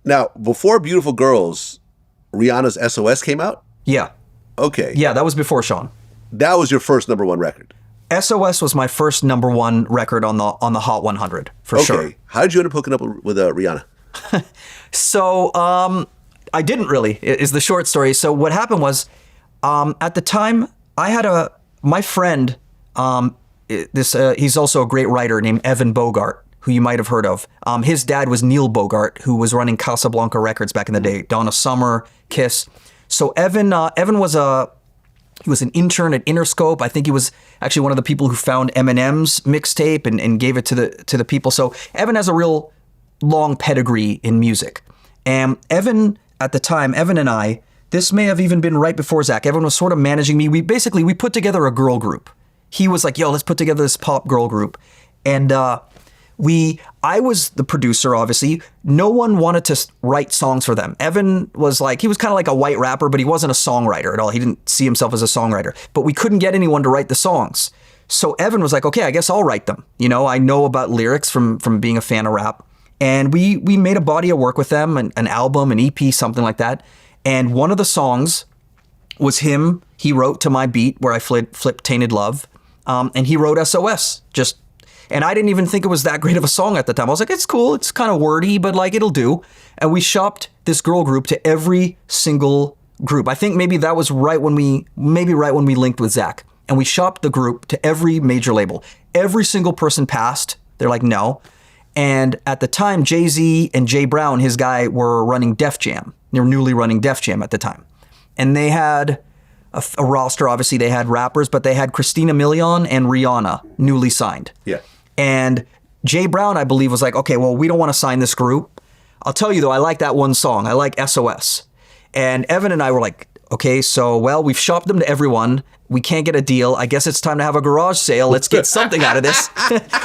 Now, before Beautiful Girls, Rihanna's SOS came out? Yeah. Okay. Yeah, that was before Sean. That was your first number one record? SOS was my first number one record on the Hot 100, for sure. Okay. How did you end up hooking up with Rihanna? So, I didn't really, is the short story. So what happened was, at the time, I had my friend, he's also a great writer named Evan Bogart, who you might have heard of. His dad was Neil Bogart, who was running Casablanca Records back in the day, Donna Summer, Kiss. So Evan was an intern at Interscope. I think he was actually one of the people who found Eminem's mixtape and gave it to the people. So Evan has a real long pedigree in music. And Evan, at the time, Evan and I, this may have even been right before Zach. Evan was sort of managing me. We put together a girl group. He was like, yo, let's put together this pop girl group. And I was the producer, obviously. No one wanted to write songs for them. Evan was like, he was kind of like a white rapper, but he wasn't a songwriter at all. He didn't see himself as a songwriter. But we couldn't get anyone to write the songs. So Evan was like, okay, I guess I'll write them. You know, I know about lyrics from being a fan of rap. And we made a body of work with them, an album, an EP, something like that. And one of the songs was him. He wrote to my beat where I flipped Tainted Love. And he wrote SOS. And I didn't even think it was that great of a song at the time. I was like, it's cool. It's kind of wordy, but like it'll do. And we shopped this girl group to every single group. I think maybe that was right when we linked with Zach. And we shopped the group to every major label. Every single person passed. They're like, no. And at the time, Jay-Z and Jay Brown, his guy, were running Def Jam. They were newly running Def Jam at the time. And they had a roster. Obviously, they had rappers, but they had Christina Milian and Rihanna newly signed. Yeah. And Jay Brown, I believe, was like, okay, well, we don't want to sign this group. I'll tell you, though, I like that one song. I like SOS. And Evan and I were like, okay, so, well, we've shopped them to everyone. We can't get a deal. I guess it's time to have a garage sale. Let's get something out of this.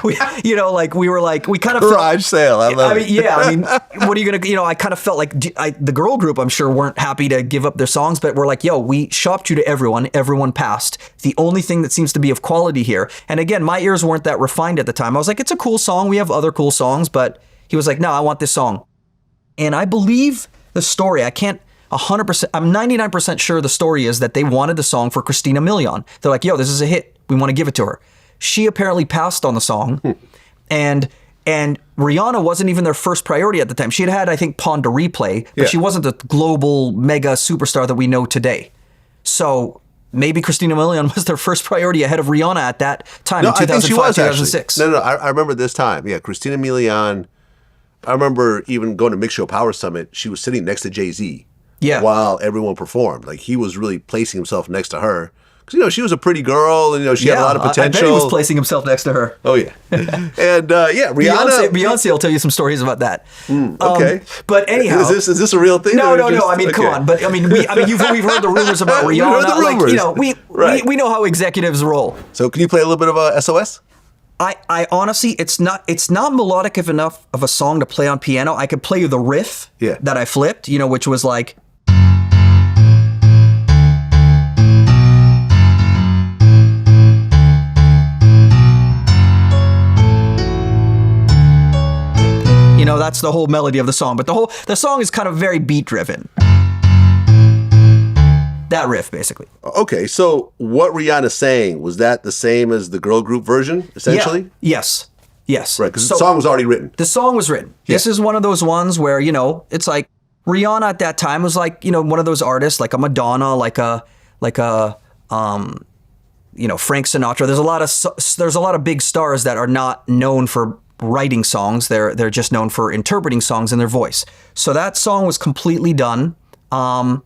we kind of garage sale. I love it. Yeah. I mean, what are you going to, I kind of felt like the girl group, I'm sure, weren't happy to give up their songs, but we're like, yo, we shopped you to everyone. Everyone passed. The only thing that seems to be of quality here. And again, my ears weren't that refined at the time. I was like, it's a cool song. We have other cool songs, but he was like, no, I want this song. And I believe the story, I can't 100%, I'm 99% sure the story is that they wanted the song for Christina Milian. They're like, yo, this is a hit. We want to give it to her. She apparently passed on the song. And Rihanna wasn't even their first priority at the time. She had I think, Pond to Replay, but she wasn't the global mega superstar that we know today. So maybe Christina Milian was their first priority ahead of Rihanna at that time in 2005, 2006. No, I remember this time. Yeah, Christina Milian. I remember even going to Mix Show Power Summit. She was sitting next to Jay-Z. Yeah. While everyone performed. Like, he was really placing himself next to her. Because, she was a pretty girl and, she had a lot of potential. I bet he was placing himself next to her. Oh, yeah. And, Rihanna. Beyonce will tell you some stories about that. Okay. But anyhow. Is this a real thing? No. I mean, come on. But, we've heard the rumors about Rihanna. We've heard the rumors. We know how executives roll. So, can you play a little bit of SOS? I honestly, it's not melodic enough of a song to play on piano. I could play you the riff that I flipped, which was like. That's the whole melody of the song. But the song is kind of very beat driven. That riff, basically. Okay, so what Rihanna's saying, was that the same as the girl group version, essentially? Yeah. Yes. Right, because the song was already written. The song was written. Yeah. This is one of those ones where, it's like Rihanna at that time was like, one of those artists, like a Madonna, like a Frank Sinatra. There's a lot of big stars that are not known for writing songs. They're just known for interpreting songs in their voice. So that song was completely done. So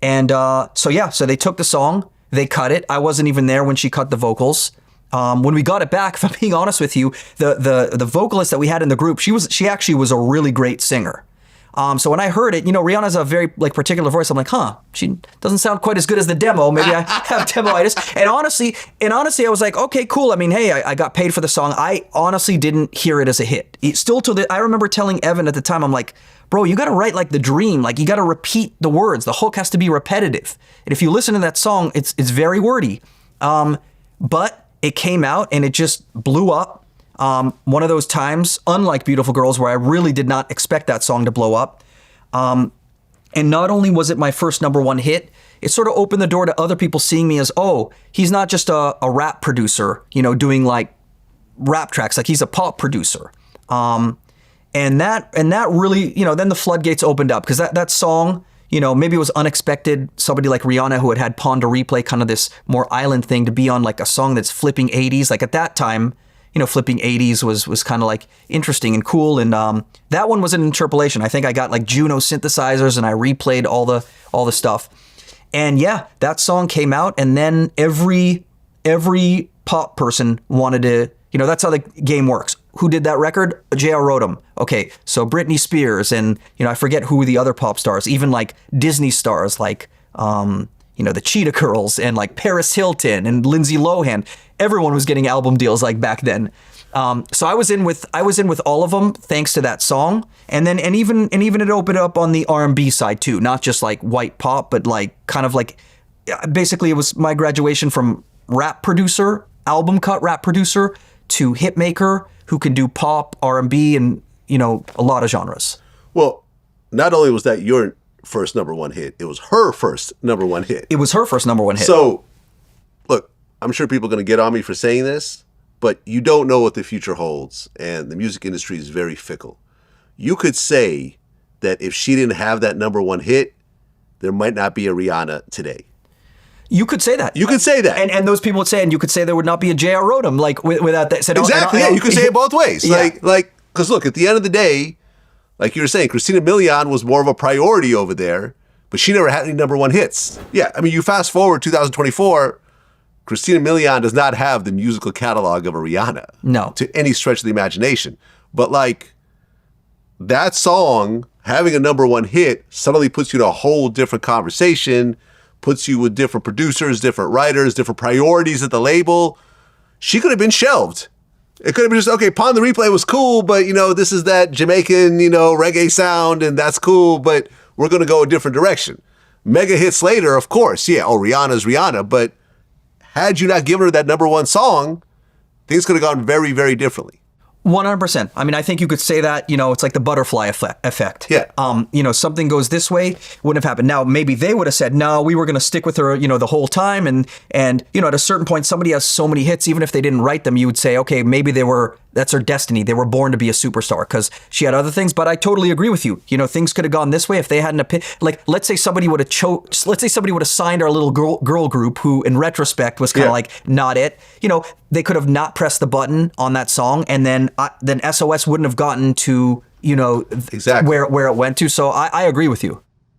they took the song, they cut it. I wasn't even there when she cut the vocals. When we got it back, if I'm being honest with you, the vocalist that we had in the group, she actually was a really great singer. So when I heard it, Rihanna's a very particular voice. I'm like, she doesn't sound quite as good as the demo. Maybe I have demoitis. And honestly, I was like, okay, cool. I mean, hey, I got paid for the song. I honestly didn't hear it as a hit. I remember telling Evan at the time, I'm like, bro, you got to write like The Dream. Like, you got to repeat the words. The hook has to be repetitive. And if you listen to that song, it's very wordy. But it came out and it just blew up. One of those times, unlike Beautiful Girls, where I really did not expect that song to blow up. And not only was it my first #1 hit, it sort of opened the door to other people seeing me as, oh, he's not just a rap producer, doing like rap tracks, like he's a pop producer. And that really, then the floodgates opened up, because that song, maybe it was unexpected. Somebody like Rihanna, who had Pon de Replay, kind of this more island thing, to be on like a song that's flipping 80s. Like at that time, flipping 80s was kind of like interesting and cool. And that one was an interpolation. I think I got like Juno synthesizers and I replayed all the stuff. And yeah, that song came out, and then every pop person wanted to, that's how the game works. Who did that record? J.R. Rotem. Okay, so Britney Spears, and I forget who the other pop stars, even like Disney stars like the Cheetah Girls and like Paris Hilton and Lindsay Lohan. Everyone was getting album deals like back then. So I was in with all of them thanks to that song. And even it opened up on the R&B side too, not just like white pop, but like kind of like, basically it was my graduation from rap producer, album cut rap producer, to hitmaker, who can do pop, R&B, and a lot of genres. Well, not only was that your first #1 hit, it was her first #1 hit. It was her first #1 hit. So, look, I'm sure people are going to get on me for saying this, but you don't know what the future holds, and the music industry is very fickle. You could say that if she didn't have that #1 hit, there might not be a Rihanna today. You could say that. You could say that. And those people would say, and you could say there would not be a J.R. Rotem, like, without that. Said, exactly, yeah, you could say it both ways. Yeah. Because look, at the end of the day, like you were saying, Christina Milian was more of a priority over there, but she never had any #1 hits. Yeah, I mean, you fast forward 2024, Christina Milian does not have the musical catalog of a Rihanna. No. To any stretch of the imagination. But like, that song, having a #1 hit, suddenly puts you in a whole different conversation, puts you with different producers, different writers, different priorities at the label. She could have been shelved. It could have been just, okay, Pon de Replay was cool, but, this is that Jamaican, reggae sound, and that's cool, but we're going to go a different direction. Mega hits later, of course, yeah, Rihanna's Rihanna, but had you not given her that #1 song, things could have gone very, very differently. 100%. I mean, I think you could say that, it's like the butterfly effect. Yeah. Something goes this way, wouldn't have happened. Now, maybe they would have said, no, we were going to stick with her, the whole time. And at a certain point, somebody has so many hits, even if they didn't write them, you would say, okay, maybe that's her destiny. They were born to be a superstar because she had other things. But I totally agree with you. Things could have gone this way if they hadn't, like, let's say somebody would have signed our little girl group, who in retrospect was kind of like not it. They could have not pressed the button on that song, and then SOS wouldn't have gotten to, exactly where it went to. So I agree with you.